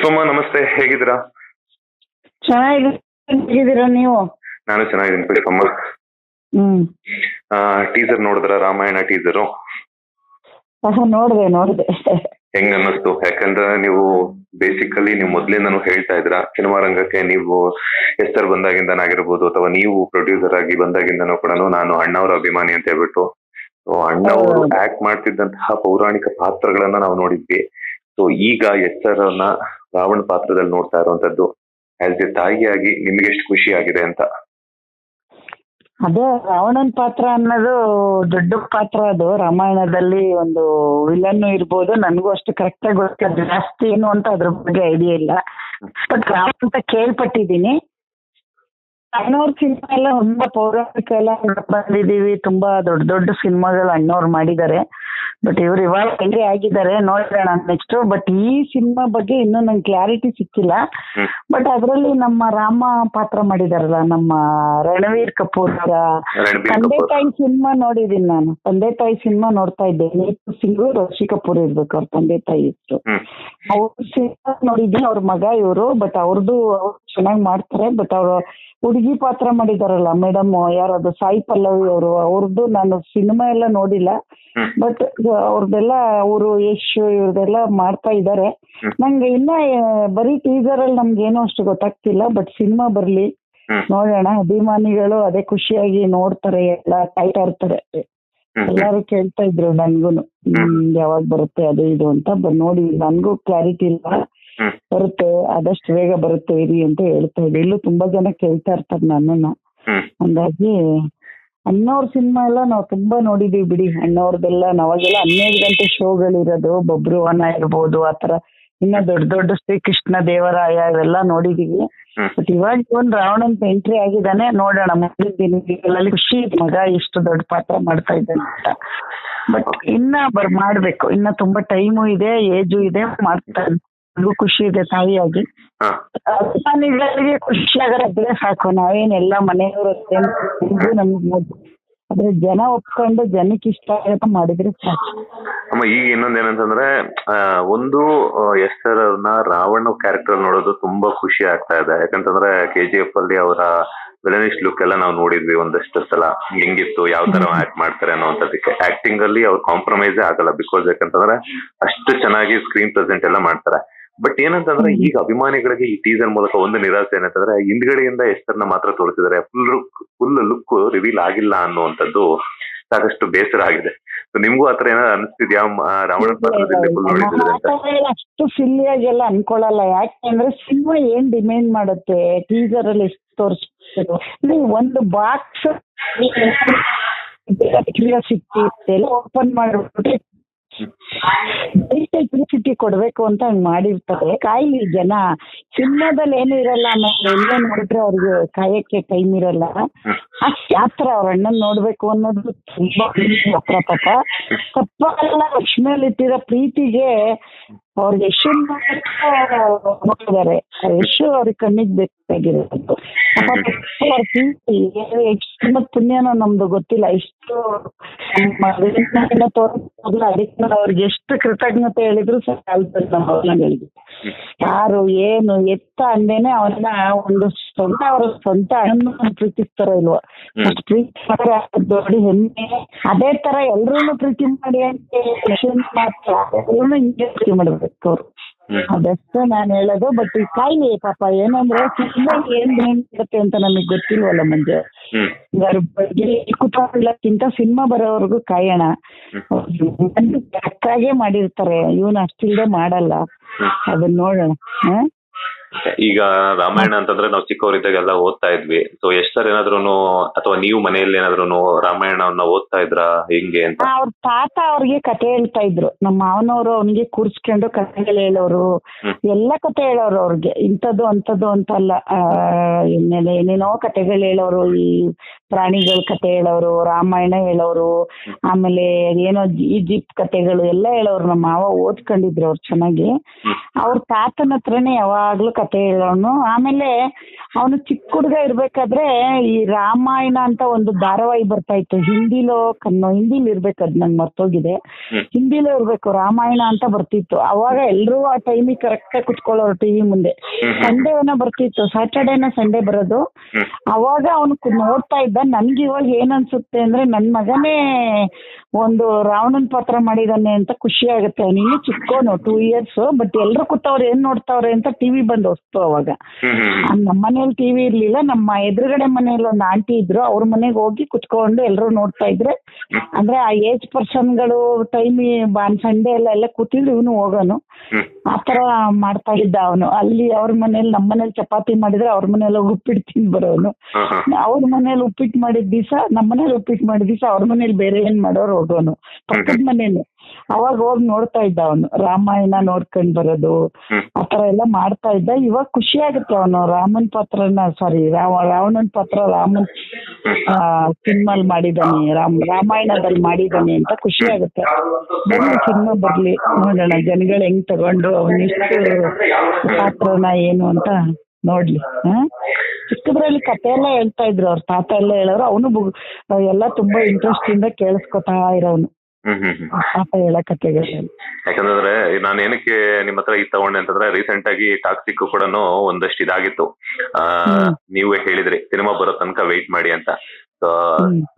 ಪುಷ್ಪಮ್ಮ ನಮಸ್ತೆ, ಹೇಗಿದ್ದೀರಾ? ಚೆನ್ನಾಗಿದ್ದೀರಾ ನೀವು? ನಾನು ಚೆನ್ನಾಗಿದ್ದೀನಿ ಪುಷ್ಪಮ್ಮ. ಹ್ಮ್ ಟೀಸರ್ ನೋಡಿದ್ರ? ರಾಮಾಯಣ ಟೀಸರು ನೋಡ್ದೆ ಹೆಂಗ್ ಅನ್ನಿಸ್ತು? ಯಾಕಂದ್ರೆ ನೀವು ಬೇಸಿಕಲಿ ನೀವು ಮೊದ್ಲಿಂದನೂ ಹೇಳ್ತಾ ಇದ್ರ ಸಿನಿಮಾ ರಂಗಕ್ಕೆ ನೀವು ಹೆಸರು ಬಂದಾಗಿಂದನಾಗಿರ್ಬೋದು ಅಥವಾ ನೀವು ಪ್ರೊಡ್ಯೂಸರ್ ಆಗಿ ಬಂದಾಗಿಂದನೂ ಕೂಡ ನಾನು ಅಣ್ಣವ್ರ ಅಭಿಮಾನಿ ಅಂತ ಹೇಳ್ಬಿಟ್ಟು. ಸೊ ಅಣ್ಣವರು ಆಕ್ಟ್ ಮಾಡ್ತಿದ್ದಂತಹ ಪೌರಾಣಿಕ ಪಾತ್ರಗಳನ್ನ ನಾವು ನೋಡಿದ್ವಿ. ಸೊ ಈಗ ಹೆಸರನ್ನ ರಾವಣ ಪಾತ್ರದಲ್ಲಿ ನೋಡ್ತಾ ಇರುವಂತದ್ದು ಆಸ್ ಎ ತಾಯಿಯಾಗಿ ನಿಮ್ಗೆ ಎಷ್ಟು ಖುಷಿ ಆಗಿದೆ ಅಂತ? ಅದೇ ರಾವಣನ್ ಪಾತ್ರ ಅನ್ನೋದು ದೊಡ್ಡ ಪಾತ್ರ. ಅದು ರಾಮಾಯಣದಲ್ಲಿ ಒಂದು ವಿಲನ್ ಇರ್ಬೋದು. ನನಗೂ ಅಷ್ಟು ಕರೆಕ್ಟ್ ಆಗಿ ಗೊತ್ತಿಲ್ಲ, ಜಾಸ್ತಿ ಏನು ಅಂತ ಅದ್ರ ಬಗ್ಗೆ ಐಡಿಯಾ ಇಲ್ಲ. ಬಟ್ ರಾವಣ ಅಂತ ಕೇಳ್ಪಟ್ಟಿದ್ದೀನಿ. ಅಣ್ಣವ್ರ ಸಿನಿಮಾ ಎಲ್ಲ ತುಂಬಾ ಪೌರಾಣಿಕ ಎಲ್ಲ ಬಂದಿದೀವಿ. ತುಂಬಾ ದೊಡ್ಡ ದೊಡ್ಡ ಸಿನಿಮಾಗಳು ಅಣ್ಣವ್ರು ಮಾಡಿದ್ದಾರೆ. ಬಟ್ ಇವ್ರು ಇವಾಗ ಎಂಟ್ರಿ ಆಗಿದ್ದಾರೆ, ನೋಡೋಣ ನೆಕ್ಸ್ಟ್. ಬಟ್ ಈ ಸಿನಿಮಾ ಬಗ್ಗೆ ಇನ್ನೂ ನಂಗೆ ಕ್ಲಾರಿಟಿ ಸಿಕ್ಕಿಲ್ಲ. ಬಟ್ ಅದರಲ್ಲಿ ನಮ್ಮ ರಾಮ ಪಾತ್ರ ಮಾಡಿದಾರಲ್ಲ, ನಮ್ಮ ರಣವೀರ್ ಕಪೂರ್ ತಂದೆ ತಾಯಿ ಸಿನಿಮಾ ನೋಡಿದೀನಿ ನಾನು. ತಂದೆ ತಾಯಿ ಸಿನಿಮಾ ನೋಡ್ತಾ ಇದ್ದೆ. ನೀತು ಸಿಂಗ್, ರಿಷಿ ಕಪೂರ್ ಇರ್ಬೇಕು ಅವ್ರ ತಂದೆ ತಾಯಿ ಇತ್ತು. ಅವ್ರ ಸಿನಿಮಾ ನೋಡಿದ್ದೀನಿ, ಅವ್ರ ಮಗ ಇವರು. ಬಟ್ ಅವ್ರದ್ದು ಚೆನ್ನಾಗಿ ಮಾಡ್ತಾರೆ. ಬಟ್ ಅವರು ಹುಡುಗಿ ಪಾತ್ರ ಮಾಡಿದಾರಲ್ಲ ಮೇಡಮ್, ಯಾರದು ಸಾಯಿ ಪಲ್ಲವಿ ಅವರು, ಅವ್ರದ್ದು ನಾನು ಸಿನಿಮಾ ಎಲ್ಲ ನೋಡಿಲ್ಲ. ಬಟ್ ಅವ್ರದ್ದೆಲ್ಲ ಅವರು ಯಶ್ ಇವ್ರದೆಲ್ಲ ಮಾಡ್ತಾ ಇದ್ದಾರೆ. ನಂಗೆ ಇನ್ನ ಬರೀ ಟೀಸರ್ ಅಲ್ಲಿ ನಮ್ಗೆ ಏನೋ ಅಷ್ಟು ಗೊತ್ತಾಗ್ತಿಲ್ಲ. ಬಟ್ ಸಿನಿಮಾ ಬರ್ಲಿ, ನೋಡೋಣ. ಅಭಿಮಾನಿಗಳು ಅದೇ ಖುಷಿಯಾಗಿ ನೋಡ್ತಾರೆ, ಎಲ್ಲ ಕಾಯ್ತಾ ಇರ್ತಾರೆ. ಎಲ್ಲಾರು ಕೇಳ್ತಾ ಇದ್ರು ನನ್ಗೂನು, ಯಾವಾಗ ಬರುತ್ತೆ ಅದು ಇದು ಅಂತ. ನೋಡಿ ನನ್ಗೂ ಕ್ಲಾರಿಟಿ ಇಲ್ಲ. ಬರುತ್ತೆ, ಆದಷ್ಟು ಬೇಗ ಬರುತ್ತೆ ಇರಿ ಅಂತ ಹೇಳ್ತಾ ಇದ್ದೆ. ಇಲ್ಲೂ ತುಂಬಾ ಜನ ಕೇಳ್ತಾ ಇರ್ತಾರೆ ನನ್ನನ್ನ. ಹಂಗಾಗಿ ಅಣ್ಣವ್ರ ಸಿನಿಮಾ ಎಲ್ಲ ನಾವು ತುಂಬಾ ನೋಡಿದೀವಿ ಬಿಡಿ. ಅಣ್ಣವ್ರದೆಲ್ಲ ನಾವಾಗೆಲ್ಲ 12 ಗಂಟೆ ಶೋಗಳಿರೋದು, ಬಬ್ರುವಾನ ಇರ್ಬೋದು, ಆತರ ಇನ್ನ ದೊಡ್ಡ ದೊಡ್ಡ ಶ್ರೀಕೃಷ್ಣ ದೇವರಾಯ ಇವೆಲ್ಲ ನೋಡಿದೀವಿ. ಬಟ್ ಇವಾಗ ಒಂದ್ ರಾವಣನ್ ಎಂಟ್ರಿ ಆಗಿದ್ದಾನೆ, ನೋಡೋಣ ಮುಂದಿನ ದಿನಗಳಲ್ಲಿ. ಖುಷಿ ಮಗ ಇಷ್ಟು ದೊಡ್ಡ ಪಾತ್ರ ಮಾಡ್ತಾ ಇದ್ದಾನೆ ಅಂತ. ಬಟ್ ಇನ್ನ ಮಾಡ್ಬೇಕು, ಇನ್ನ ತುಂಬಾ ಟೈಮು ಇದೆ, ಏಜು ಇದೆ, ಮಾಡ್ತಾ ನನಗೂ ಖುಷಿ ಇದೆ ತಾಯಿಯಾಗಿ. ಅಭಿಮಾನಿಗಳಿಗೆ ಖುಷಿ ಆಗದ್ರೆ ಸಾಕು. ನಾವೇನೆಲ್ಲ ಮನೆಯವರು ನಮ್ಗೆ ಆದ್ರೆ ಜನ ಒಪ್ಕೊಂಡು ಜನಕ್ಕೆ ಇಷ್ಟ ಆಗತ್ತ ಮಾಡಿದ್ರೆ ಸಾಕು. ಅಮ್ಮ, ಈಗ ಇನ್ನೊಂದೇನಂತಂದ್ರೆ ಒಂದು ಹೆಸರನ್ನ ರಾವಣ ಕ್ಯಾರೆಕ್ಟರ್ ನೋಡೋದು ತುಂಬಾ ಖುಷಿ ಆಗ್ತಾ ಇದೆ. ಯಾಕಂತಂದ್ರೆ KGF ಅಲ್ಲಿ ಅವರ ವಿಲನಿಸ್ಟ್ ಲುಕ್ ಎಲ್ಲ ನಾವು ನೋಡಿದ್ವಿ ಒಂದಷ್ಟು ಸಲ. ಹೆಂಗಿತ್ತು, ಯಾವ ತರ ಆಕ್ಟ್ ಮಾಡ್ತಾರೆ ಅನ್ನೋಂಥದಕ್ಕೆ. ಆಕ್ಟಿಂಗ್ ಅಲ್ಲಿ ಅವ್ರು ಕಾಂಪ್ರಮೈಸ್ ಆಗಲ್ಲ. ಬಿಕಾಸ್ ಯಾಕಂತಂದ್ರೆ ಅಷ್ಟು ಚೆನ್ನಾಗಿ ಸ್ಕ್ರೀನ್ ಪ್ರೆಸೆಂಟ್ ಎಲ್ಲ ಮಾಡ್ತಾರೆ. ಬಟ್ ಏನಂತಂದ್ರೆ ಈಗ ಅಭಿಮಾನಿಗಳಿಗೆ ಈ ಟೀಸರ್ ಮೂಲಕ ಒಂದು ನಿರಾಸೆ ಏನಂತಂದ್ರೆ ಹಿಂದ್ಗಡೆಯಿಂದ ಹೆಸರನ್ನ ಮಾತ್ರ ತೋರಿಸಿದ್ದಾರೆ, ಫುಲ್ ಲುಕ್ ರಿವೀಲ್ ಆಗಿಲ್ಲ ಅನ್ನುವಂಥದ್ದು ಸಾಕಷ್ಟು ಬೇಸರ ಆಗಿದೆ. ನಿಮ್ಗೂ ಆತರ ಏನಾದ್ರು ಅನಿಸ್ತಿದ್ಯಾ? ರಾವಣ ಪಾತ್ರದಲ್ಲಿ ಫುಲ್ ನೋಡಿದ್ರೆ ಅಂತ? ಅಷ್ಟು ಸಿಲ್ಲಿಯಾಗೆಲ್ಲ ಅನ್ಕೊಳಲ್ಲ. ಯಾಕೆಂದ್ರೆ ಸಿನಿಮಾ ಏನ್ ಡಿಮ್ಯಾಂಡ್ ಮಾಡುತ್ತೆ, ಟೀಸರ್ ಅಲ್ಲಿ ಎಷ್ಟು ತೋರಿಸ್ಬೇಕು. ನೀವು ಒಂದು ಬಾಕ್ಸ್ ಕ್ಯೂರಿಯಾಸಿಟಿ ಓಪನ್ ಮಾಡ್ಬಿಟ್ಟು ಎಲೆಕ್ಟ್ರಿಸಿಟಿ ಕೊಡ್ಬೇಕು ಅಂತ ಹಂಗ್ ಮಾಡಿರ್ತಾರೆ. ಕಾಯಿಲಿ ಜನ. ಸಿನಿಮಾದಲ್ಲಿ ಏನು ಇರಲ್ಲ, ಆಮೇಲೆ ಎಲ್ಲೇ ನೋಡಿದ್ರೆ ಅವ್ರಿಗೆ ಕಾಯಕ್ಕೆ ಟೈಮ್ ಇರಲ್ಲ. ಯಾತ್ರ ಅವ್ರ ಅಣ್ಣನ್ ನೋಡ್ಬೇಕು ಅನ್ನೋದು ತುಂಬಾ ಹತ್ರ. ತಪ್ಪ ಎಲ್ಲ ಲಕ್ಷ್ಮಿಯಲ್ಲಿ ಇಟ್ಟಿರೋ ಪ್ರೀತಿಗೆ ಅವ್ರಿಗೆ ಯಶ್ ನೋಡಿದ್ದಾರೆ. ಯಶ್ ಅವ್ರಿಗೆ ಕಣ್ಣಿಗೆ ಬೇಕಾಗಿರೋದು. ಅವ್ರ ಪ್ರೀತಿ ಎಷ್ಟು ಪುಣ್ಯನೋ ನಮ್ದು ಗೊತ್ತಿಲ್ಲ. ಇಷ್ಟು ಅದಕ್ಕೆ ಅವ್ರಿಗೆ ಎಷ್ಟು ಕೃತಜ್ಞತೆ ಹೇಳಿದ್ರು ಸಾಲ್ತದೆ ನಮ್ಮ ಅವ್ರಗಳಿಗೆ. ಯಾರು ಏನು ಎತ್ತ ಅಂದೇನೆ ಅವ್ರನ್ನ ಒಂದು ಅವ್ರ ಸ್ವಂತ ಅಣ್ಣನ ಪ್ರೀತಿಸ್ತಾರೋ ಇಲ್ವೋ, ಅಷ್ಟು ಪ್ರೀತಿ ಮಾಡಿದ್ರೆ ದೊಡ್ಡ ಹೆಮ್ಮೆ. ಅದೇ ತರ ಎಲ್ರೂ ಪ್ರೀತಿ ಮಾಡಿ ಅಂತ ಮಾತ್ರ ಎಲ್ಲರೂ ಹಿಂಗೆ ಪ್ರೀತಿ ಮಾಡ್ಬೇಕು ಅವ್ರು. ಅದಷ್ಟೇ ನಾನು ಹೇಳೋದು. ಬಟ್ ಈ ಕಾಯಿಲೆ ಪಾಪ ಏನಂದ್ರೆ ಸಿನಿಮಾ ಏನ್ ಮಾಡುತ್ತೆ ಅಂತ ನಮಗ್ ಗೊತ್ತಿಲ್ವಲ್ಲ ಮಂಜು. ಬಗ್ಗೆ ಕುತೂಹಲಕ್ಕಿಂತ ಸಿನಿಮಾ ಬರೋವರೆಗೂ ಕಾಯೋಣ. ಕರೆಕ್ಟಾಗೇ ಮಾಡಿರ್ತಾರೆ, ಇವನು ಅಷ್ಟಿಲ್ದೆ ಮಾಡಲ್ಲ. ಅದನ್ನ ನೋಡೋಣ. ಈಗ ರಾಮಾಯಣ ಅಂತಂದ್ರೆ ನಾವು ಚಿಕ್ಕವರಿದ್ದಾಗೆಲ್ಲ ಓದ್ತಾ ಇದ್ವಿ. ಸೊ ಎಷ್ಟರ್ ಏನಾದ್ರು ಅಥವಾ ನೀವು ಮನೆಯಲ್ಲಿ ಏನಾದ್ರು ರಾಮಾಯಣವನ್ನ ಓದ್ತಾ ಇದ್ರ ಹೆಂಗೆ ಅಂತ? ಅವ್ರ ತಾತ ಅವ್ರಿಗೆ ಕತೆ ಹೇಳ್ತಾ ಇದ್ರು. ನಮ್ಮ ಮಾವನವರು ಅವನಿಗೆ ಕೂರ್ಸ್ಕೊಂಡು ಕಥೆಗಳು ಹೇಳೋರು, ಎಲ್ಲ ಕತೆ ಹೇಳೋರು ಅವ್ರಿಗೆ. ಇಂಥದ್ದು ಅಂತದ್ದು ಅಂತ ಅಲ್ಲ, ಏನೇನೋ ಕತೆಗಳು ಹೇಳೋರು. ಈ ಪ್ರಾಣಿಗಳ ಕತೆ ಹೇಳೋರು, ರಾಮಾಯಣ ಹೇಳೋರು, ಆಮೇಲೆ ಏನೋ ಈಜಿಪ್ಟ್ ಕತೆಗಳು ಎಲ್ಲ ಹೇಳೋರು. ನಮ್ಮ ಮಾವ ಓದ್ಕೊಂಡಿದ್ರು ಅವ್ರು ಚೆನ್ನಾಗಿ. ಅವ್ರ ತಾತನ ಹತ್ರನೇ ಯಾವಾಗ್ಲೂ ಕತೆ ಹೇಳೋನು. ಆಮೇಲೆ ಅವನು ಚಿಕ್ಕ ಹುಡುಗ ಇರ್ಬೇಕಾದ್ರೆ ಈ ರಾಮಾಯಣ ಅಂತ ಒಂದು ಧಾರಾವಾಹಿ ಬರ್ತಾ ಇತ್ತು, ಹಿಂದಿಲಿ ಇರ್ಬೇಕು, ಅದ್ ನಂಗೆ ಮರ್ತೋಗಿದೆ, ಹಿಂದಿಲೇ ಇರ್ಬೇಕು, ರಾಮಾಯಣ ಅಂತ ಬರ್ತಿತ್ತು. ಅವಾಗ ಎಲ್ರೂ ಆ ಟೈಮಿಗೆ ಕರೆಕ್ಟ್ ಆಗಿ ಕುತ್ಕೊಳ್ಳೋರು ಟಿವಿ ಮುಂದೆ. ಸಂಡೇನ ಬರ್ತಿತ್ತು, ಸ್ಯಾಟರ್ಡೇನ ಸಂಡೇ ಬರೋದು. ಅವಾಗ ಅವನು ನೋಡ್ತಾ ಇದ್ದ. ನನ್ಗೆ ಇವಾಗ ಏನ್ ಅನ್ಸುತ್ತೆ ಅಂದ್ರೆ ನನ್ ಮಗನೇ ಒಂದು ರಾವಣನ್ ಪಾತ್ರ ಮಾಡಿದಾನೆ ಅಂತ ಖುಷಿ ಆಗುತ್ತೆ. ಅವನು ಇನ್ನೂ ಚಿಕ್ಕೋನು, 2 years, ಬಟ್ ಎಲ್ರು ಕೂತವ್ರು ಏನ್ ನೋಡ್ತಾವ್ರೆ ಅಂತ ಟಿವಿ ಬಂದು ಹೊಸ್ತು. ಅವಾಗ ನಮ್ಮ ಮನೇಲಿ ಟಿವಿ ಇರ್ಲಿಲ್ಲ, ನಮ್ಮ ಎದುರುಗಡೆ ಮನೇಲಿ ಒಂದು ಆಂಟಿ ಇದ್ರು, ಅವ್ರ ಮನೆಗೆ ಹೋಗಿ ಕುತ್ಕೊಂಡು ಎಲ್ರು ನೋಡ್ತಾ ಇದ್ರೆ, ಅಂದ್ರೆ ಆ ಏಜ್ ಪರ್ಸನ್ಗಳು ಟೈಮಿ ಸಂಡೇ ಎಲ್ಲ ಕೂತಿದ್ರು, ಇವನು ಹೋಗೋನು. ಆತರ ಮಾಡ್ತಾ ಇದ್ದ ಅವನು. ಅಲ್ಲಿ ಅವ್ರ ಮನೇಲಿ, ನಮ್ಮ ಮನೇಲಿ ಚಪಾತಿ ಮಾಡಿದ್ರೆ ಅವ್ರ ಮನೇಲಿ ಉಪ್ಪಿಟ್ಟು ತಿಂದು ಬರೋನು. ಅವ್ರ ಮನೇಲಿ ಉಪ್ಪಿಟ್ಟು ಮಾಡಿದ ದಿವಸ ನಮ್ಮ ಮನೇಲಿ ಉಪ್ಪಿಟ್ಟು ಮಾಡಿದ ದಿವಸ ಅವ್ರ ಮನೇಲಿ ಬೇರೆ ಏನ್ ಮಾಡೋರು ಹೋಗೋನು, ಪಕ್ಕದ ಮನೇಲಿ. ಅವಾಗ ಹೋಗಿ ನೋಡ್ತಾ ಇದ್ದ ಅವನು, ರಾಮಾಯಣ ನೋಡ್ಕೊಂಡ್ ಬರೋದು, ಆತರ ಎಲ್ಲ ಮಾಡ್ತಾ ಇದ್ದ. ಇವಾಗ ಖುಷಿ ಆಗುತ್ತೆ ಅವನು ರಾಮನ್ ಪಾತ್ರನ, ಸಾರಿ ರಾವಣನ್ ಪಾತ್ರ ರಾಮನ್ ಸಿನಿಮಾಲ್ ಮಾಡಿದಾನೆ, ರಾಮಾಯಣದಲ್ಲಿ ಮಾಡಿದಾನೆ ಅಂತ ಖುಷಿ ಆಗುತ್ತೆ. ಬರ್ಲಿ ಸಿನಿಮಾ ಬರ್ಲಿ, ನೋಡೋಣ ಜನಗಳು ಹೆಂಗ್ ತಗೊಂಡು ಅವನಿಷ್ಟು ಪಾತ್ರನ ಏನು ಅಂತ ನೋಡ್ಲಿ. ಚಿಕ್ಕದ್ರಲ್ಲಿ ಕತೆ ಎಲ್ಲ ಹೇಳ್ತಾ ಇದ್ರು, ಅವ್ರ ತಾತ ಎಲ್ಲ ಹೇಳೋರು. ಅವನು ಎಲ್ಲ ತುಂಬಾ ಇಂಟ್ರೆಸ್ಟ್ ಇಂದ ಕೇಳಿಸ್ಕೊತಾ ಇರೋನು ಪಾಪ ಹೇಳೋ ಕತೆಗಳು. ಯಾಕಂದ್ರೆ ನಾನು ಏನಕ್ಕೆ ನಿಮ್ಮ ಹತ್ರ ಈ ತಗೊಂಡೆ ಅಂತಂದ್ರೆ, ರೀಸೆಂಟ್ ಆಗಿ ಟಾಕ್ಸಿಕ್ ಕೂಡ ಒಂದಷ್ಟು ಇದಾಗಿತ್ತು. ನೀವೇ ಹೇಳಿದ್ರಿ ಸಿನಿಮಾ ಬರೋ ತನಕ ವೆಯ್ಟ್ ಮಾಡಿ ಅಂತ.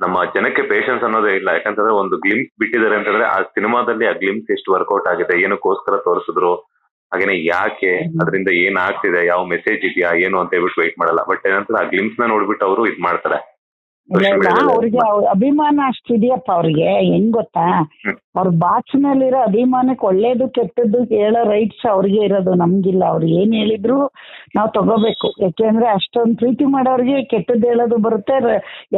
ನಮ್ಮ ಜನಕ್ಕೆ ಪೇಷನ್ಸ್ ಅನ್ನೋದೇ ಇಲ್ಲ. ಯಾಕಂತಂದ್ರೆ ಒಂದು ಗ್ಲಿಮ್ಸ್ ಬಿಟ್ಟಿದ್ದಾರೆ ಅಂತಂದ್ರೆ ಆ ಸಿನಿಮಾದಲ್ಲಿ ಆ ಗ್ಲಿಮ್ಸ್ ಎಷ್ಟು ವರ್ಕೌಟ್ ಆಗಿದೆ, ಏನಕ್ಕೋಸ್ಕರ ತೋರಿಸಿದ್ರು, ಹಾಗೇನೆ ಯಾಕೆ, ಅದರಿಂದ ಏನ್ ಆಗ್ತಿದೆ, ಯಾವ ಮೆಸೇಜ್ ಇದೆಯಾ ಏನು ಅಂತ ಹೇಳ್ಬಿಟ್ಟು ವೆಯ್ಟ್ ಮಾಡಲ್ಲ. ಬಟ್ ಏನಂದ್ರೆ ಆ ಗ್ಲಿಮ್ಸ್ ನ ನೋಡ್ಬಿಟ್ಟು ಅವರು ಇದ್ ಮಾಡ್ತಾರೆ. ಅವ್ರಿಗೆ ಅಭಿಮಾನ ಅಷ್ಟಿದೆಯಪ್ಪ ಅವ್ರಿಗೆ. ಹೆಂಗ್ ಗೊತ್ತಾ, ಅವ್ರ ಬಾಕ್ಸ್ ನಲ್ಲಿರೋ ಅಭಿಮಾನಕ್ಕೆ ಒಳ್ಳೇದು ಕೆಟ್ಟದ್ದು ಹೇಳೋ ರೈಟ್ಸ್ ಅವ್ರಿಗೆ ಇರೋದು, ನಮ್ಗಿಲ್ಲ. ಅವ್ರು ಏನ್ ಹೇಳಿದ್ರು ನಾವ್ ತಗೋಬೇಕು. ಯಾಕೆಂದ್ರೆ ಅಷ್ಟೊಂದು ಪ್ರೀತಿ ಮಾಡೋರಿಗೆ ಕೆಟ್ಟದ್ದು ಹೇಳೋದು ಬರುತ್ತೆ.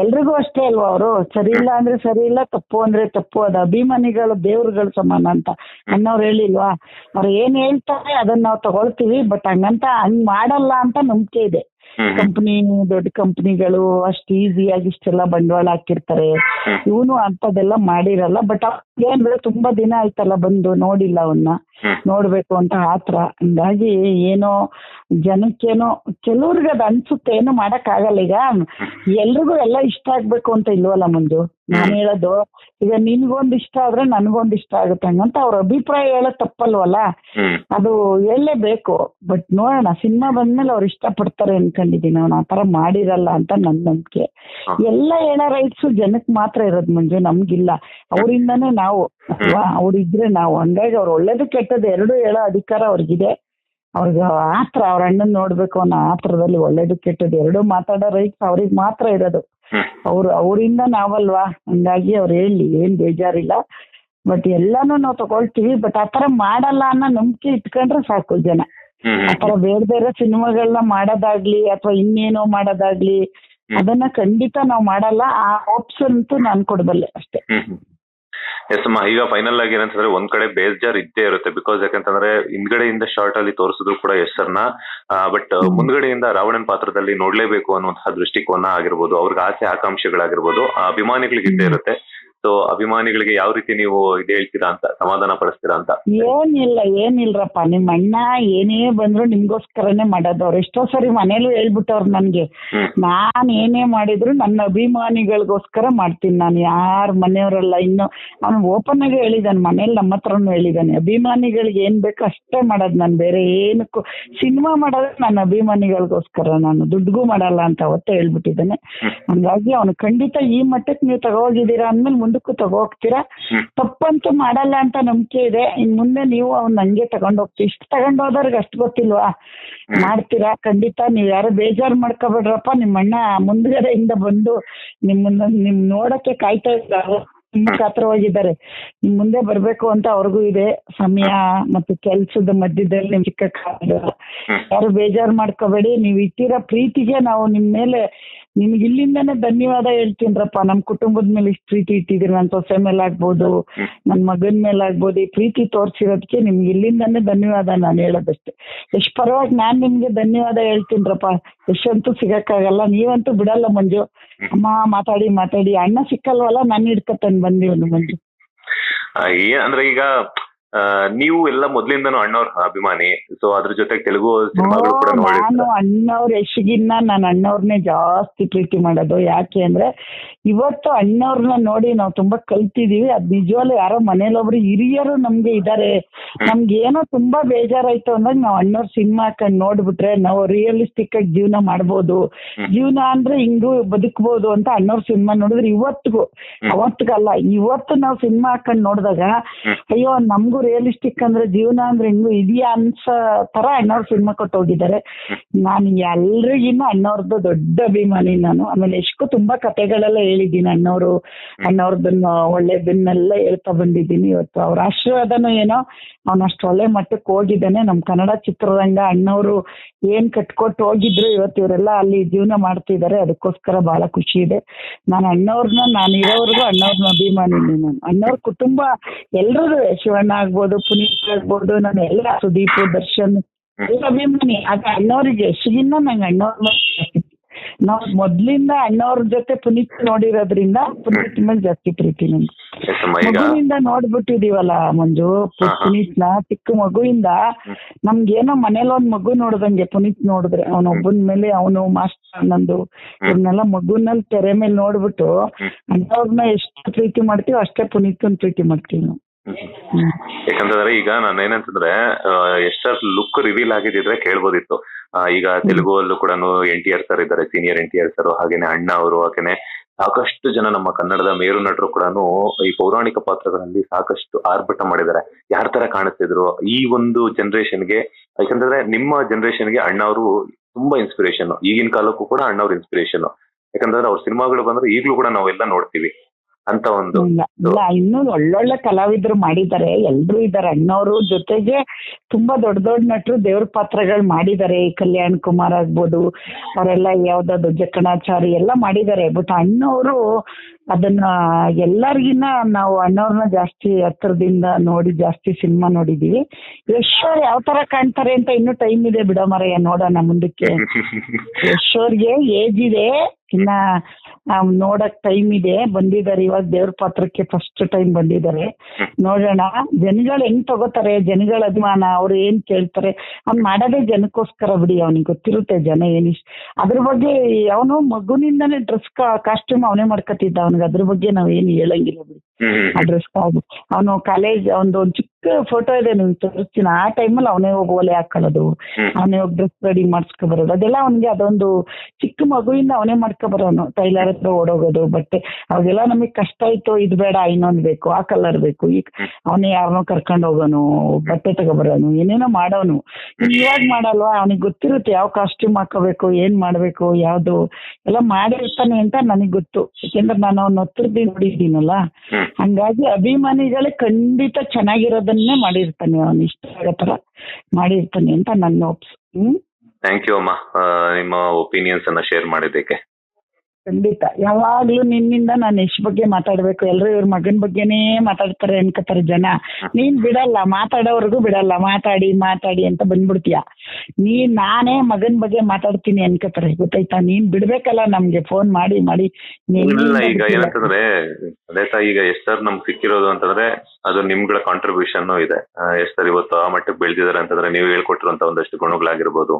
ಎಲ್ರಿಗೂ ಅಷ್ಟೇ ಅಲ್ವಾ, ಅವರು ಸರಿ ಇಲ್ಲ ಅಂದ್ರೆ ಸರಿ ಇಲ್ಲ, ತಪ್ಪು ಅಂದ್ರೆ ತಪ್ಪು. ಅದು ಅಭಿಮಾನಿಗಳು ದೇವ್ರುಗಳು ಸಮಾನ ಅಂತ ಅನ್ನೋರು ಹೇಳಿಲ್ವಾ. ಅವ್ರು ಏನ್ ಹೇಳ್ತಾರೆ ಅದನ್ನ ನಾವು ತಗೊಳ್ತೀವಿ. ಬಟ್ ಹಂಗ್ ಮಾಡಲ್ಲ ಅಂತ ನಂಬಿಕೆ ಇದೆ. ದೊಡ್ಡ ಕಂಪನಿಗಳು ಅಷ್ಟು ಈಸಿಯಾಗಿ ಇಷ್ಟೆಲ್ಲ ಬಂಡವಾಳ ಹಾಕಿರ್ತಾರೆ. ಇವನು ಅಂತದೆಲ್ಲ ಮಾಡಿರಲ್ಲ. ಬಟ್ ಏನ್ರೆ ತುಂಬಾ ದಿನ ಆಯ್ತಲ್ಲ ಬಂದು, ನೋಡಿಲ್ಲ ಅವನ್ನ, ನೋಡ್ಬೇಕು ಅಂತ ಆತ್ರ. ಹಂಗಾಗಿ ಏನೋ ಜನಕ್ಕೇನೋ ಕೆಲವ್ರಿಗೆ ಅದು ಅನ್ಸುತ್ತೆ, ಏನು ಮಾಡಕ್ ಆಗಲ್ಲ. ಈಗ ಎಲ್ರಿಗೂ ಎಲ್ಲ ಇಷ್ಟ ಆಗ್ಬೇಕು ಅಂತ ಇಲ್ವಲ್ಲ ಮಂಜು. ನಾನು ಹೇಳೋದು, ಈಗ ನಿನ್ಗೊಂದ್ ಇಷ್ಟ ಆದ್ರೆ ನನ್ಗೊಂದ್ ಇಷ್ಟ ಆಗುತ್ತೆ ಹಂಗಂತ ಅವ್ರ ಅಭಿಪ್ರಾಯ ಹೇಳೋದ್ ತಪ್ಪಲ್ವಲ್ಲ. ಅದು ಹೇಳಲೇಬೇಕು. ಬಟ್ ನೋಡೋಣ, ಸಿನಿಮಾ ಬಂದ್ಮೇಲೆ ಅವ್ರು ಇಷ್ಟ ಪಡ್ತಾರೆ ಅನ್ಕೊಂಡಿದೀನಿ. ಅವ್ನು ಆತರ ಮಾಡಿರಲ್ಲ ಅಂತ ನನ್ ನಂಬಿಕೆ. ಎಲ್ಲ ಹೇಳೋ ರೈಟ್ಸು ಜನಕ್ ಮಾತ್ರ ಇರೋದು ಮಂಜು, ನಮ್ಗಿಲ್ಲ. ಅವರಿಂದಾನೇ ನಾವು ಅಲ್ವಾ, ಅವ್ರಿದ್ರೆ ನಾವು. ಹಂಗಾಗಿ ಅವ್ರು ಒಳ್ಳೇದು ಕೆಟ್ಟದ್ದು ಎರಡೂ ಹೇಳೋ ಅಧಿಕಾರ ಅವ್ರಿಗಿದೆ. ಅವ್ರಿಗೆ ಆತ್ರ, ಅವ್ರ ಅಣ್ಣನ್ ನೋಡ್ಬೇಕು ಅನ್ನೋ ಆತ್ರದಲ್ಲಿ ಒಳ್ಳೇದು ಕೆಟ್ಟದ್ದು ಎರಡೂ ಮಾತಾಡೋ ರೈಟ್ಸ್ ಅವ್ರಿಗೆ ಮಾತ್ರ ಇರೋದು. ಅವರಿಂದ ನಾವಲ್ವಾ. ಹಂಗಾಗಿ ಅವ್ರು ಹೇಳಿ ಏನ್ ಬೇಜಾರಿಲ್ಲ. ಬಟ್ ಎಲ್ಲಾನು ನಾವು ತಗೊಳ್ತೀವಿ. ಬಟ್ ಆತರ ಮಾಡಲ್ಲ ಅನ್ನೋ ನಂಬಿಕೆ ಇಟ್ಕೊಂಡ್ರೆ ಸಾಕು ಜನ. ಆತರ ಬೇರೆ ಸಿನಿಮಾಗಳನ್ನ ಮಾಡೋದಾಗ್ಲಿ ಅಥವಾ ಇನ್ನೇನೋ ಮಾಡೋದಾಗ್ಲಿ ಅದನ್ನ ಖಂಡಿತ ನಾವು ಮಾಡಲ್ಲ. ಆ ಹೋಪ್ಸ್ ಅಂತೂ ನಾನ್ ಕೊಡಬಲ್ಲೆ ಅಷ್ಟೇ. ಎಸ್ ಅಮ್ಮ, ಈಗ ಫೈನಲ್ ಆಗಿ ಏನಂತಂದ್ರೆ ಒಂದ್ ಕಡೆ ಬೇಜಾರ್ ಇದ್ದೇ ಇರುತ್ತೆ. ಬಿಕಾಸ್ ಯಾಕಂತಂದ್ರೆ ಹಿಂದ್ಗಡೆಯಿಂದ ಶಾರ್ಟ್ ಅಲ್ಲಿ ತೋರಿಸಿದ್ರು ಕೂಡ ಯಶರ್ನ, ಬಟ್ ಮುಂದ್ಗಡೆಯಿಂದ ರಾವಣನ್ ಪಾತ್ರದಲ್ಲಿ ನೋಡ್ಲೇಬೇಕು ಅನ್ನುವಂತಹ ದೃಷ್ಟಿಕೋನ ಆಗಿರ್ಬೋದು, ಅವ್ರಿಗೆ ಆಸೆ ಆಕಾಂಕ್ಷೆಗಳಾಗಿರ್ಬೋದು, ಅಭಿಮಾನಿಗಳಿಗೆ ಇದ್ದೇ ಇರುತ್ತೆ. ಸೊ ಅಭಿಮಾನಿಗಳಿಗೆ ಯಾವ ರೀತಿ ನೀವು ಇದು ಹೇಳ್ತೀರಾ ಅಂತ, ಸಮಾಧಾನ ಪಡಿಸ್ತೀರಾ ಅಂತ? ಏನಿಲ್ರಪ್ಪ, ನಿಮ್ಮ ಅಣ್ಣ ಏನೇ ಬಂದ್ರು ನಿಮ್ಗೋಸ್ಕರನೇ ಮಾಡೋದು. ಅವ್ರು ಎಷ್ಟೋ ಸರಿ ಮನೇಲೂ ಹೇಳ್ಬಿಟ್ಟವ್ರು ನನ್ಗೆ, ನಾನ್ ಏನೇ ಮಾಡಿದ್ರು ನನ್ನ ಅಭಿಮಾನಿಗಳಿಗೋಸ್ಕರ ಮಾಡ್ತೀನಿ. ನಾನು ಯಾರ ಮನೆಯವರೆಲ್ಲ ಇನ್ನು ಅವ್ನು ಓಪನ್ ಆಗಿ ಹೇಳಿದಾನೆ, ಮನೇಲಿ ನಮ್ಮ ಹತ್ರನು ಹೇಳಿದಾನೆ, ಅಭಿಮಾನಿಗಳಿಗೆ ಏನ್ ಬೇಕು ಅಷ್ಟೇ ಮಾಡೋದು ನಾನು, ಬೇರೆ ಏನಕ್ಕೂ. ಸಿನಿಮಾ ಮಾಡೋದು ನನ್ನ ಅಭಿಮಾನಿಗಳಿಗೋಸ್ಕರ, ನಾನು ದುಡ್ಡಿಗೂ ಮಾಡಲ್ಲ ಅಂತ ಅವತ್ತೇ ಹೇಳ್ಬಿಟ್ಟಿದ್ದಾನೆ. ಹಂಗಾಗಿ ಅವನು ಖಂಡಿತ ಈ ಮಟ್ಟಕ್ಕೆ ನೀವು ತಗೋಗಿದ್ದೀರಾ ಅಂದ್ಮೇಲೆ ಮುಂದಕ್ಕೂ ತಗೋಗ್ತೀರಾ. ತಪ್ಪಂತೂ ಮಾಡಲ್ಲ ಅಂತ ನಂಬಿಕೆ ಇದೆ. ಇನ್ ಮುಂದೆ ನೀವು ಅವ್ನ ಹಂಗೆ ತಗೊಂಡೋಗ್ತೀವಿ. ಇಷ್ಟು ತಗೊಂಡೋದವ್ರಿಗೆ ಅಷ್ಟು ಗೊತ್ತಿಲ್ವಾ, ಮಾಡ್ತೀರಾ ಖಂಡಿತ. ನೀವ್ ಯಾರು ಬೇಜಾರು ಮಾಡ್ಕೋಬೇಡ್ರಪ್ಪ. ನಿಮ್ಮ ಅಣ್ಣ ಮುಂದ್ಗಡೆಯಿಂದ ಬಂದು ನಿಮ್ ನೋಡಕ್ಕೆ ಕಾಯ್ತಾ ಇದ್ದಾರೆ, ತುಂಬಾ ಕಾತರವಾಗಿದ್ದಾರೆ. ನಿಮ್ ಮುಂದೆ ಬರ್ಬೇಕು ಅಂತ ಅವ್ರಿಗೂ ಇದೆ ಸಮಯ ಮತ್ತು ಕೆಲ್ಸದ ಮಧ್ಯದಲ್ಲಿ. ನಿಮ್ ಚಿಕ್ಕ ಯಾರು ಬೇಜಾರು ಮಾಡ್ಕೋಬೇಡಿ. ನೀವ್ ಇಟ್ಟಿರೋ ಪ್ರೀತಿಗೆ ನಾವು ನಿಮ್ ಮೇಲೆ ನಿಮ್ಗೆ ಇಲ್ಲಿಂದಾನೇ ಧನ್ಯವಾದ ಹೇಳ್ತೀನ್ರಪ್ಪ. ನಮ್ ಕುಟುಂಬದ ಮೇಲೆ ಇಷ್ಟು ಪ್ರೀತಿ ಇಟ್ಟಿದ್ದೀರಿ, ನನ್ನ ಸೊಸೆ ಮೇಲೆ ಆಗ್ಬೋದು, ನನ್ನ ಮಗನ ಮೇಲೆ ಆಗ್ಬೋದು. ಈ ಪ್ರೀತಿ ತೋರ್ಸಿರೋದಕ್ಕೆ ನಿಮ್ಗೆ ಇಲ್ಲಿಂದಾನೇ ಧನ್ಯವಾದ ನಾನು ಹೇಳೋದಷ್ಟೇ. ಎಷ್ಟು ಪರವಾಗಿ ನಾನ್ ನಿಮ್ಗೆ ಧನ್ಯವಾದ ಹೇಳ್ತೀನ್ರಪ್ಪ. ಎಷ್ಟಂತೂ ಸಿಗಕ್ಕಾಗಲ್ಲ, ನೀವಂತೂ ಬಿಡಲ್ಲ ಮಂಜು. ಅಮ್ಮ ಮಾತಾಡಿ ಅಣ್ಣ ಸಿಕ್ಕಲ್ವಲ್ಲ, ನಾನು ಹಿಡ್ಕೊತಾನೆ ಬಂದಿವನು ಮಂಜು. ಅಂದ್ರೆ ಈಗ ನೀವು ಎಲ್ಲ ಮೊದ್ಲಿಂದನೂ ಅಣ್ಣವ್ರ ಅಭಿಮಾನಿ, ಸೊ ಅದ್ರ ಜೊತೆಗೆ ತೆಲುಗು ಸಿನಿಮಾಗಳು ಕೂಡ ನಾನು ನೋಡಿರ್ತೀರ. ಅಣ್ಣವ್ರ ಯಶಗಿನ್ನ ನಾನು ಅಣ್ಣವ್ರನ್ನೇ ಜಾಸ್ತಿ ಪ್ರೀತಿ ಮಾಡೋದು. ಯಾಕೆ ಅಂದ್ರೆ ಇವತ್ತು ಅಣ್ಣವ್ರನ್ನ ನೋಡಿ ನಾವು ತುಂಬಾ ಕಲ್ತಿದೀವಿ. ಅದ್ ನಿಜವಾಗ್ಲೂ ಯಾರೋ ಮನೇಲೊಬ್ರು ಹಿರಿಯರು ನಮ್ಗೆ ಇದಾರೆ, ನಮ್ಗೆ ಏನೋ ತುಂಬಾ ಬೇಜಾರಾಯ್ತು ಅಂದಾಗ ನಾವು ಅಣ್ಣವ್ರ ಸಿನಿಮಾ ಹಾಕೊಂಡ್ ನೋಡ್ಬಿಟ್ರೆ ನಾವು ರಿಯಲಿಸ್ಟಿಕ್ ಆಗಿ ಜೀವನ ಮಾಡ್ಬೋದು, ಜೀವನ ಅಂದ್ರೆ ಹಿಂಗೂ ಬದುಕ್ಬೋದು ಅಂತ ಅಣ್ಣವ್ರ ಸಿನಿಮಾ ನೋಡಿದ್ರೆ ಇವತ್ತಿಗೂ, ಅವತ್ತಿಗಲ್ಲ ಇವತ್ತು ನಾವು ಸಿನಿಮಾ ಹಾಕೊಂಡ್ ನೋಡಿದಾಗ ಅಯ್ಯೋ ನಮ್ಗೂ ರಿಯಲಿಸ್ಟಿಕ್ ಅಂದ್ರೆ ಜೀವನ ಅಂದ್ರೆ ಹಿಂಗೂ ಇದೆಯಾ ಅನ್ಸೋ ತರ ಅಣ್ಣವ್ರ ಸಿನಿಮಾ ಕೊಟ್ಟು ಹೋಗಿದ್ದಾರೆ. ನಾನು ಎಲ್ರಿಗಿನ್ನ ಅಣ್ಣವ್ರದ್ದು ದೊಡ್ಡ ಅಭಿಮಾನಿ ನಾನು. ಆಮೇಲೆ ಎಷ್ಟು ತುಂಬಾ ಕತೆಗಳೆಲ್ಲ ಹೇಳಿದ್ದೀನಿ ಅಣ್ಣವ್ರದನ್ನ ಒಳ್ಳೇದನ್ನೆಲ್ಲ ಹೇಳ್ತಾ ಬಂದಿದ್ದೀನಿ. ಇವತ್ತು ಅವ್ರ ಆಶೀರ್ವಾದನೂ ಏನೋ ಅವನಷ್ಟು ಒಳ್ಳೆ ಮಟ್ಟಕ್ಕೆ ಹೋಗಿದ್ದಾನೆ. ನಮ್ ಕನ್ನಡ ಚಿತ್ರರಂಗ ಅಣ್ಣವ್ರು ಏನ್ ಕಟ್ಕೊಟ್ಟು ಹೋಗಿದ್ರು ಇವತ್ತು ಇವರೆಲ್ಲ ಅಲ್ಲಿ ಜೀವನ ಮಾಡ್ತಿದ್ದಾರೆ. ಅದಕ್ಕೋಸ್ಕರ ಬಹಳ ಖುಷಿ ಇದೆ. ನಾನು ನಾನು ಇರೋವರೆಗೂ ಅಣ್ಣವ್ರನ್ನ ಅಭಿಮಾನಿನಿ. ನಾನು ಅಣ್ಣವ್ರ ಕುಟುಂಬ ಎಲ್ರಿಗೂ, ಶಿವಣ್ಣ ಆಗ್ಬೋದು, ಪುನೀತ್ ಆಗ್ಬೋದು, ನಾನು ಎಲ್ಲ ಸುದೀಪ್, ದರ್ಶನ್ ಎಲ್ಲ ಅಭಿಮಾನಿ. ಆದ್ರೆ ಅಣ್ಣವ್ರಿಗೆ ಯಶಗಿನ್ನ ನಂಗೆ ಅಣ್ಣವ್ರ ನಾವ್ ಮೊದ್ಲಿಂದ ಅಣ್ಣವ್ರ ಜೊತೆ ಪುನೀತ್ ನೋಡಿರೋದ್ರಿಂದ ಪುನೀತ್ ಮೇಲೆ ಜಾಸ್ತಿ ಪ್ರೀತಿ ನಮ್ಗೆ. ಮಗುವಿಂದ ನೋಡ್ಬಿಟ್ಟಿದೀವಲ್ಲ ಮಂಜು, ಪುನೀತ್ನ ಚಿಕ್ಕ ಮಗುವಿಂದ ನಮ್ಗೇನೋ ಮನೇಲಿ ಒಂದ್ ಮಗು ನೋಡ್ದಂಗೆ ಪುನೀತ್ ನೋಡಿದ್ರೆ ಅವನೊಬ್ಬನ ಮೇಲೆ ಅವನು ಮಾಸ್ಟರ್ ನಂದು ಇವ್ರನ್ನೆಲ್ಲ ಮಗುನಲ್ಲಿ ತೆರೆ ಮೇಲೆ ನೋಡ್ಬಿಟ್ಟು ಅಣ್ಣವ್ರನ್ನ ಎಷ್ಟು ಪ್ರೀತಿ ಮಾಡ್ತೀವಿ ಅಷ್ಟೇ ಪುನೀತ್ನ ಪ್ರೀತಿ ಮಾಡ್ತೀವಿ ನಾವು. ಯಾಕಂತಂದ್ರೆ ಈಗ ನಾನು ಏನಂತಂದ್ರೆ ಎಷ್ಟರ್ ಲುಕ್ ರಿವೀಲ್ ಆಗಿದ್ರೆ ಕೇಳ್ಬೋದಿತ್ತು. ಈಗ ತೆಲುಗು ಅಲ್ಲೂ ಕೂಡ NTR ಸರ್ ಇದ್ದಾರೆ, ಸೀನಿಯರ್ NTR ಸರ್, ಹಾಗೇನೆ ಅಣ್ಣ ಅವರು, ಹಾಗೇನೆ ಸಾಕಷ್ಟು ಜನ ನಮ್ಮ ಕನ್ನಡದ ಮೇರು ನಟರು ಕೂಡ ಈ ಪೌರಾಣಿಕ ಪಾತ್ರಗಳಲ್ಲಿ ಸಾಕಷ್ಟು ಆರ್ಭಟ ಮಾಡಿದ್ದಾರೆ. ಯಾರ ತರ ಕಾಣಿಸ್ತಿದ್ರು ಈ ಒಂದು ಜನರೇಷನ್ಗೆ, ಯಾಕಂತಂದ್ರೆ ನಿಮ್ಮ ಜನರೇಷನ್ಗೆ ಅಣ್ಣ ಅವರು ತುಂಬಾ ಇನ್ಸ್ಪಿರೇಷನ್. ಈಗಿನ ಕಾಲಕ್ಕೂ ಕೂಡ ಅಣ್ಣ ಅವ್ರ ಇನ್ಸ್ಪಿರೇಷನ್. ಯಾಕಂತಂದ್ರೆ ಅವ್ರ ಸಿನಿಮಾಗಳು ಬಂದ್ರೆ ಈಗ್ಲೂ ಕೂಡ ನಾವೆಲ್ಲ ನೋಡ್ತೀವಿ ಅಂತ ಒಂದು. ಇಲ್ಲ ಇನ್ನೂ ಒಳ್ಳೊಳ್ಳೆ ಕಲಾವಿದರು ಮಾಡಿದ್ದಾರೆ, ಎಲ್ರು ಇದ್ದಾರೆ. ಅಣ್ಣವ್ರು ಜೊತೆಗೆ ತುಂಬಾ ದೊಡ್ಡ ದೊಡ್ಡ ನಟರು ದೇವ್ರ ಪಾತ್ರಗಳು ಮಾಡಿದ್ದಾರೆ. ಕಲ್ಯಾಣ್ ಕುಮಾರ್ ಆಗ್ಬೋದು, ಅವರೆಲ್ಲ ಯಾವ್ದಾದ್ರು ಜಕಣಾಚಾರಿ ಎಲ್ಲ ಮಾಡಿದ್ದಾರೆ. ಬಟ್ ಅಣ್ಣವರು ಅದನ್ನ ಎಲ್ಲರಿಗಿನ್ನ ನಾವು ಅಣ್ಣವ್ರನ್ನ ಜಾಸ್ತಿ ಹತ್ರದಿಂದ ನೋಡಿ ಜಾಸ್ತಿ ಸಿನಿಮಾ ನೋಡಿದೀವಿ. ಯಶ್ ಅವ್ರು ಯಾವ ತರ ಕಾಣ್ತಾರೆ ಅಂತ ಇನ್ನೂ ಟೈಮ್ ಇದೆ ಬಿಡೋ ಮಾರಾಯ, ನೋಡೋಣ ಮುಂದಕ್ಕೆ. ಯಶ್ ಅವ್ರಿಗೆ ಏಜ್ ಇದೆ, ಇನ್ನ ನೋಡಕ್ ಟೈಮ್ ಇದೆ. ಬಂದಿದ್ದಾರೆ ಇವಾಗ ದೇವ್ರ ಪಾತ್ರಕ್ಕೆ ಫಸ್ಟ್ ಟೈಮ್ ಬಂದಿದ್ದಾರೆ. ನೋಡೋಣ ಜನಗಳು ಹೆಂಗ್ ತಗೋತಾರೆ, ಜನಗಳ ಅಭಿಮಾನ, ಅವ್ರು ಏನ್ ಕೇಳ್ತಾರೆ. ಅವ್ನ್ ಮಾಡೋದೇ ಜನಕ್ಕೋಸ್ಕರ ಬಿಡಿ, ಅವ್ನಿಗೆ ಗೊತ್ತಿರುತ್ತೆ ಜನ ಏನಿಷ್ಟ. ಅದ್ರ ಬಗ್ಗೆ ಅವನು ಮಗುನಿಂದಾನೇ ಡ್ರೆಸ್ ಕಾಸ್ಟ್ಯೂಮ್ ಅವನೇ ಮಾಡ್ಕೊತಿದ್ದ. ಅವ್ನಿಗೆ ಅದ್ರ ಬಗ್ಗೆ ನಾವೇನು ಹೇಳಂಗಿಲ್ಲ ಬಿಡಿ. ಆ ಡ್ರೆಸ್ ಅವನು ಕಾಲೇಜ್ ಒಂದು ಚಿಕ್ಕ ಫೋಟೋ ಇದೆ ನಿಮ್ಗೆ ತೋರಿಸ್ತೀನಿ. ಆ ಟೈಮಲ್ಲಿ ಅವನೇ ಹೋಗಿ ಓಲೆ ಹಾಕೊಳ್ಳೋದು, ಅವನೇ ಹೋಗಿ ಡ್ರೆಸ್ ರೆಡಿ ಮಾಡ್ಸ್ಕೊ ಬರೋದು, ಅದೆಲ್ಲ ಅವನಿಗೆ ಅದೊಂದು ಚಿಕ್ಕ ಮಗುವಿಂದ ಅವನೇ ಮಾಡ್ಕೊ ಬರೋನು. ಟೈಲರ್ ಹತ್ರ ಓಡೋಗೋದು, ಬಟ್ಟೆ ಅವಾಗೆಲ್ಲ ನಮಗ್ ಕಷ್ಟ ಇತ್ತು, ಇದು ಬೇಡ ಇನ್ನೊಂದ್ ಬೇಕು, ಆ ಕಲರ್ ಬೇಕು, ಈಗ ಅವನೇ ಯಾರನ್ನೋ ಕರ್ಕೊಂಡು ಹೋಗೋನು, ಬಟ್ಟೆ ತಗೊಬರೋನು, ಏನೇನೋ ಮಾಡೋನು. ಇವಾಗ ಮಾಡಲ್ವಾ, ಅವನಿಗೆ ಗೊತ್ತಿರುತ್ತೆ ಯಾವ ಕಾಸ್ಟ್ಯೂಮ್ ಹಾಕೋಬೇಕು, ಏನ್ ಮಾಡ್ಬೇಕು, ಯಾವ್ದು ಎಲ್ಲ ಮಾಡಿರ್ತಾನೆ ಅಂತ ನನಗ್ ಗೊತ್ತು. ಯಾಕೆಂದ್ರೆ ನಾನು ಅವ್ನ ಹತ್ರದ್ದು ನೋಡಿದ್ದೀನಲ್ಲ. ಹಂಗಾಗಿ ಅಭಿಮಾನಿಗಳೇ ಖಂಡಿತ ಚೆನ್ನಾಗಿರೋದನ್ನೇ ಮಾಡಿರ್ತಾನೆ, ಅವನು ಇಷ್ಟ ಆಗೋ ತರ ಮಾಡಿರ್ತಾನೆ ಅಂತ ನನ್ನ ಥ್ಯಾಂಕ್ ಯು ಅಮ್ಮ, ನಿಮ್ಮ ಒಪಿನಿಯನ್ಸ್ ಅನ್ನ ಶೇರ್ ಮಾಡಿದ್ದಕ್ಕೆ. ಖಂಡಿತ ಯಾವಾಗ್ಲೂ ನಿನ್ನಿಂದ ನಾನು ಯಶ್ ಬಗ್ಗೆ ಮಾತಾಡ್ಬೇಕು. ಎಲ್ರು ಇವ್ರ ಮಗನ್ ಬಗ್ಗೆನೇ ಮಾತಾಡ್ತಾರೆ ಅನ್ಕೋತಾರೆ ಜನ. ನೀನ್ ಬಿಡಲ್ಲ, ಮಾತಾಡೋವರೆಗೂ ಬಿಡಲ್ಲ, ಮಾತಾಡಿ ಮಾತಾಡಿ ಅಂತ ಬಂದ್ಬಿಡ್ತೀಯ. ನಾನೇ ಮಗನ್ ಬಗ್ಗೆ ಮಾತಾಡ್ತೀನಿ ಅನ್ಕೋತಾರೆ, ಗೊತ್ತಾಯ್ತಾ? ನೀನ್ ಬಿಡ್ಬೇಕಲ್ಲ ನಮ್ಗೆ ಫೋನ್ ಮಾಡಿ ಮಾಡಿ. ಈಗ ಏನಂತಂದ್ರೆ ಅದೇ ಈಗ ಎಷ್ಟರ್ ನಮ್ಗೆ ಸಿಕ್ಕಿರೋದು ಅಂತಂದ್ರೆ ಅದು ನಿಮ್ಗಳ ಕಾಂಟ್ರಿಬ್ಯೂಷನ್ ಇದೆ. ಎಷ್ಟರ್ ಇವತ್ತು ಆ ಮಟ್ಟಕ್ಕೆ ಬೆಳೆದಿದ್ದಾರೆ ಅಂತಂದ್ರೆ ನೀವು ಹೇಳ್ಕೊಟ್ಟಿರುವಂತ ಒಂದಷ್ಟು ಗುಣಗಳಾಗಿರ್ಬೋದು,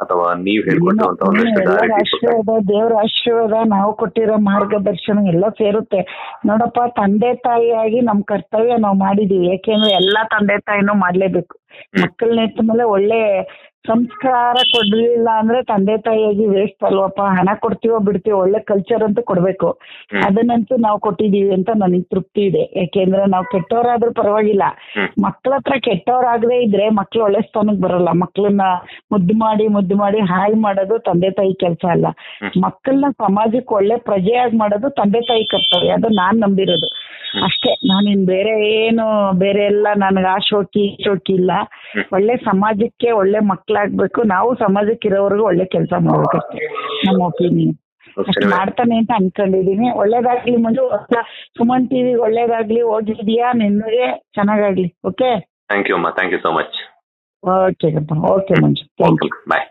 ಅಥವಾ ನೀವ್ ಹೇಳ್ಕೊಟ್ಟಿರುವಂತ ಒಂದಷ್ಟು ಆಶೀರ್ವಾದ, ದೇವ್ರ ಆಶೀರ್ವಾದ, ನಾವು ಕೊಟ್ಟಿರೋ ಮಾರ್ಗದರ್ಶನ ಎಲ್ಲ ಸೇರುತ್ತೆ. ನೋಡಪ್ಪ, ತಂದೆ ತಾಯಿಯಾಗಿ ನಮ್ ಕರ್ತವ್ಯ ನಾವು ಮಾಡಿದೀವಿ. ಯಾಕೆಂದ್ರೆ ಎಲ್ಲಾ ತಂದೆ ತಾಯಿನೂ ಮಾಡ್ಲೇಬೇಕು. ಮಕ್ಕಳನ್ನ ಎತ್ತ ಮೇಲೆ ಒಳ್ಳೆ ಸಂಸ್ಕಾರ ಕೊಡ್ಲಿಲ್ಲ ಅಂದ್ರೆ ತಂದೆ ತಾಯಿಯಾಗಿ ವೇಸ್ಟ್ ಅಲ್ವಪ್ಪ. ಹಣ ಕೊಡ್ತೀವೋ ಬಿಡ್ತೀವೋ, ಒಳ್ಳೆ ಕಲ್ಚರ್ ಅಂತೂ ಕೊಡ್ಬೇಕು. ಅದನ್ನಂತೂ ನಾವು ಕೊಟ್ಟಿದೀವಿ ಅಂತ ನನಗ್ ತೃಪ್ತಿ ಇದೆ. ಯಾಕೆಂದ್ರೆ ನಾವು ಕೆಟ್ಟವರಾದ್ರೂ ಪರವಾಗಿಲ್ಲ, ಮಕ್ಳ ಹತ್ರ ಕೆಟ್ಟವರಾಗದೇ ಇದ್ರೆ ಮಕ್ಳು ಒಳ್ಳೆ ಸ್ಥಾನಕ್ಕೆ ಬರಲ್ಲ. ಮಕ್ಳನ್ನ ಮುದ್ದು ಮಾಡಿ ಹಾಳು ಮಾಡೋದು ತಂದೆ ತಾಯಿ ಕೆಲಸ ಅಲ್ಲ. ಮಕ್ಕಳನ್ನ ಸಮಾಜಕ್ಕೆ ಒಳ್ಳೆ ಪ್ರಜೆಯಾಗಿ ಮಾಡೋದು ತಂದೆ ತಾಯಿ ಕರ್ತವ್ಯ. ಅದು ನಾನ್ ನಂಬಿರೋದು ಅಷ್ಟೇ. ನಾನಿನ್ ಬೇರೆ ಎಲ್ಲ ನನಗೆ ಆ ಶೋಕಿ ಇಲ್ಲ. ಒಳ್ಳೆ ಸಮಾಜಕ್ಕೆ ಒಳ್ಳೆ ಮಕ್ಳಾಗ್ಬೇಕು. ನಾವು ಸಮಾಜಕ್ಕೆ ಇರೋವರೆಗೂ ಒಳ್ಳೆ ಕೆಲಸ ಮಾಡ್ಬೇಕಷ್ಟೇ, ನಮ್ಮ ಒಪಿನಿಯನ್. ಅಷ್ಟು ಮಾಡ್ತಾನೆ ಅಂತ ಅನ್ಕೊಂಡಿದೀನಿ. ಒಳ್ಳೇದಾಗ್ಲಿ ಮಂಜು, ಸುಮನ್ ಟಿವಿ ಒಳ್ಳೇದಾಗ್ಲಿ. ಹೋಗಿದ್ಯಾ, ನಿನ್ಗೆ ಚೆನ್ನಾಗಾಗ್ಲಿ. ಓಕೆ, ಥ್ಯಾಂಕ್ ಯು ಅಮ್ಮ, thank you so much. Okay Manju, thank you, bye.